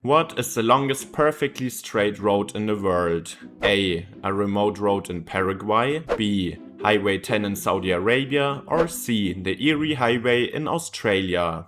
What is the longest perfectly straight road in the world? A. A remote road in Paraguay. B. Highway 10 in Saudi Arabia. Or C. The Eyre Highway in Australia.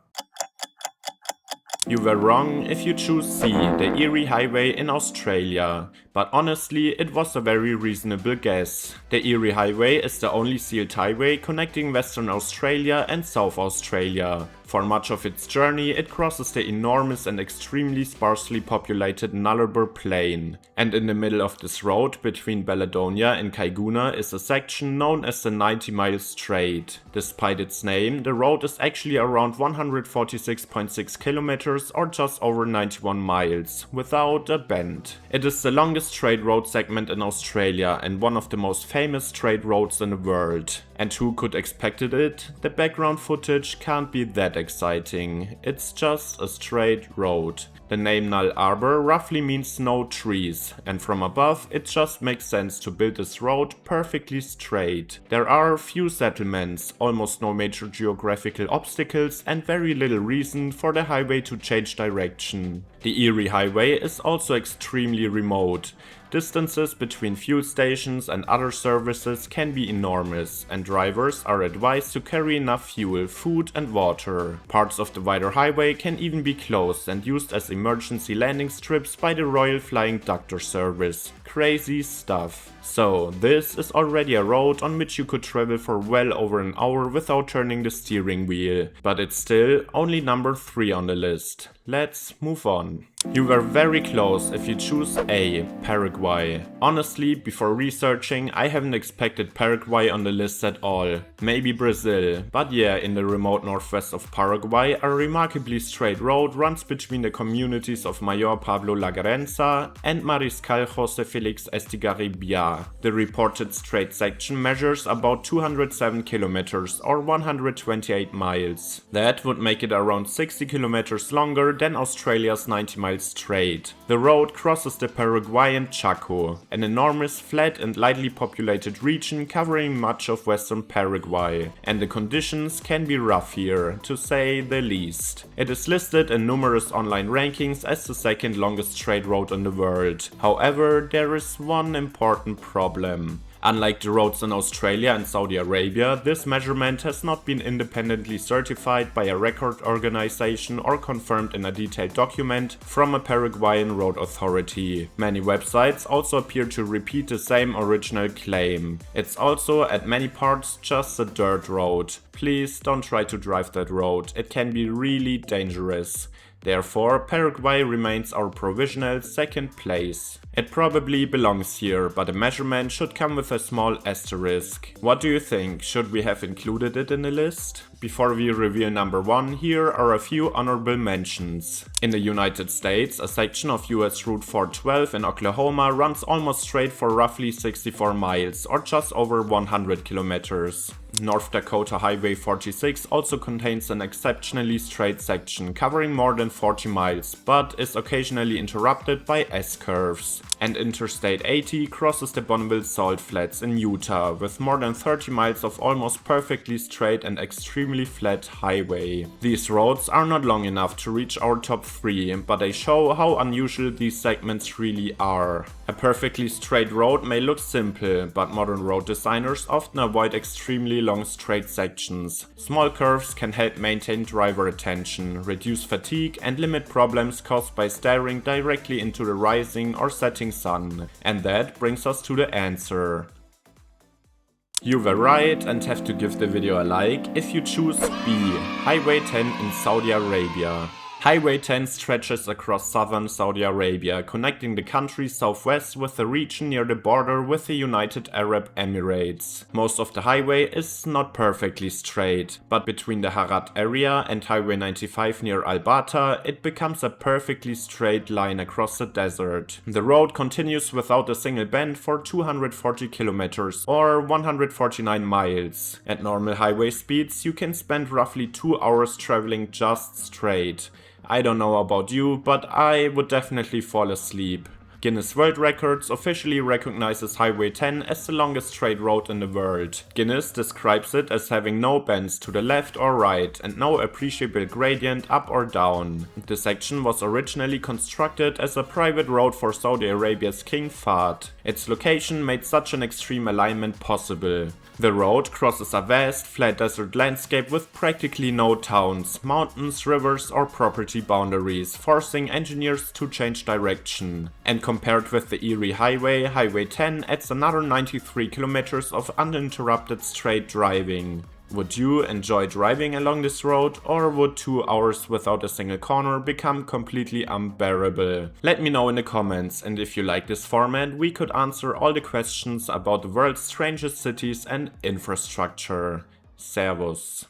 You were wrong if you choose C, the Eyre Highway in Australia, but honestly it was a very reasonable guess. The Eyre Highway is the only sealed highway connecting Western Australia and South Australia. For much of its journey it crosses the enormous and extremely sparsely populated Nullarbor Plain. And in the middle of this road between Belladonna and Kaiguna is a section known as the 90 Mile Straight. Despite its name, the road is actually around 146.6 kilometers or just over 91 miles, without a bend. It is the longest straight road segment in Australia and one of the most famous straight roads in the world. And who could expected it? The background footage can't be that exciting. It's just a straight road. The name Null Arbor roughly means no trees, and from above it just makes sense to build this road perfectly straight. There are few settlements, almost no major geographical obstacles and very little reason for the highway to change direction. The Eyre Highway is also extremely remote. Distances between fuel stations and other services can be enormous, and drivers are advised to carry enough fuel, food and water. Parts of the wider highway can even be closed and used as emergency landing strips by the Royal Flying Doctor Service. Crazy stuff. So, this is already a road on which you could travel for well over an hour without turning the steering wheel, but it's still only number 3 on the list. Let's move on. You were very close if you choose A, Paraguay. Honestly, before researching, I haven't expected Paraguay on the list at all. Maybe Brazil, but yeah, in the remote northwest of Paraguay, a remarkably straight road runs between the communities of Mayor Pablo Lagarenza and Mariscal Jose Felix Estigarribia. The reported straight section measures about 207 kilometers or 128 miles. That would make it around 60 kilometers longer than Australia's 90 mile straight. The road crosses the Paraguayan Chaco, an enormous flat and lightly populated region covering much of western Paraguay, and the conditions can be rough here, to say the least. It is listed in numerous online rankings as the second longest straight road in the world. However, there is one important problem. Unlike the roads in Australia and Saudi Arabia, this measurement has not been independently certified by a record organization or confirmed in a detailed document from a Paraguayan road authority. Many websites also appear to repeat the same original claim. It's also at many parts just a dirt road. Please don't try to drive that road, it can be really dangerous. Therefore, Paraguay remains our provisional second place. It probably belongs here, but the measurement should come with a small asterisk. What do you think? Should we have included it in the list? Before we reveal number 1, here are a few honorable mentions. In the United States, a section of US Route 412 in Oklahoma runs almost straight for roughly 64 miles, or just over 100 kilometers. North Dakota Highway 46 also contains an exceptionally straight section covering more than 40 miles, but is occasionally interrupted by S-curves. And Interstate 80 crosses the Bonneville Salt Flats in Utah, with more than 30 miles of almost perfectly straight and extremely flat highway. These roads are not long enough to reach our top 3, but they show how unusual these segments really are. A perfectly straight road may look simple, but modern road designers often avoid extremely long straight sections. Small curves can help maintain driver attention, reduce fatigue and limit problems caused by staring directly into the rising or setting sun. And that brings us to the answer. You were right and have to give the video a like if you choose B, Highway 10 in Saudi Arabia. Highway 10 stretches across southern Saudi Arabia, connecting the country's southwest with the region near the border with the United Arab Emirates. Most of the highway is not perfectly straight, but between the Harat area and Highway 95 near Al-Bata, it becomes a perfectly straight line across the desert. The road continues without a single bend for 240 kilometers or 149 miles. At normal highway speeds, you can spend roughly 2 hours traveling just straight. I don't know about you, but I would definitely fall asleep. Guinness World Records officially recognizes Highway 10 as the longest straight road in the world. Guinness describes it as having no bends to the left or right and no appreciable gradient up or down. The section was originally constructed as a private road for Saudi Arabia's King Fahd. Its location made such an extreme alignment possible. The road crosses a vast, flat desert landscape with practically no towns, mountains, rivers or property boundaries, forcing engineers to change direction. And compared with the Eyre Highway, Highway 10 adds another 93 kilometers of uninterrupted straight driving. Would you enjoy driving along this road, or would 2 hours without a single corner become completely unbearable? Let me know in the comments, and if you like this format, we could answer all the questions about the world's strangest cities and infrastructure. Servus.